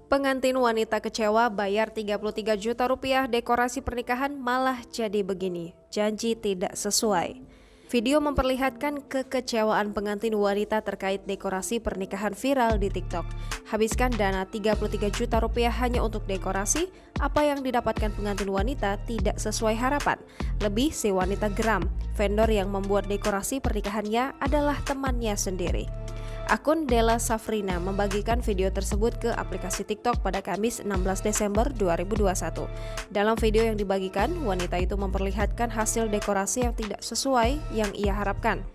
Pengantin wanita kecewa bayar 33 juta rupiah dekorasi pernikahan malah jadi begini. Janji tidak sesuai. Video memperlihatkan kekecewaan pengantin wanita terkait dekorasi pernikahan viral di TikTok. Habiskan dana 33 juta rupiah hanya untuk dekorasi, apa yang didapatkan pengantin wanita tidak sesuai harapan. Lebih si wanita geram, vendor yang membuat dekorasi pernikahannya adalah temannya sendiri. Akun Della Safrina membagikan video tersebut ke aplikasi TikTok pada Kamis 16 Desember 2021. Dalam video yang dibagikan, wanita itu memperlihatkan hasil dekorasi yang tidak sesuai yang ia harapkan.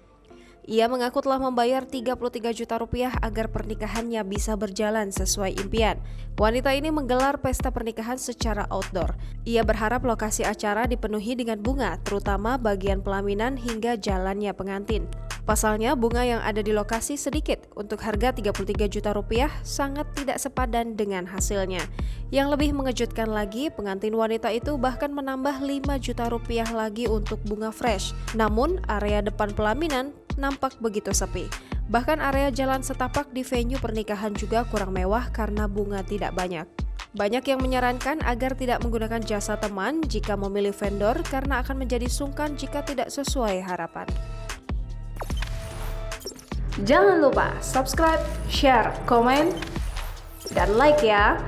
Ia mengaku telah membayar 33 juta rupiah agar pernikahannya bisa berjalan sesuai impian. Wanita ini menggelar pesta pernikahan secara outdoor. Ia berharap lokasi acara dipenuhi dengan bunga, terutama bagian pelaminan hingga jalannya pengantin. Pasalnya, bunga yang ada di lokasi sedikit. Untuk harga 33 juta rupiah sangat tidak sepadan dengan hasilnya. Yang lebih mengejutkan lagi, pengantin wanita itu bahkan menambah 5 juta rupiah lagi untuk bunga fresh. Namun, area depan pelaminan nampak begitu sepi. Bahkan area jalan setapak di venue pernikahan juga kurang mewah karena bunga tidak banyak. Banyak yang menyarankan agar tidak menggunakan jasa teman jika memilih vendor karena akan menjadi sungkan jika tidak sesuai harapan. Jangan lupa subscribe, share, komen, dan like ya!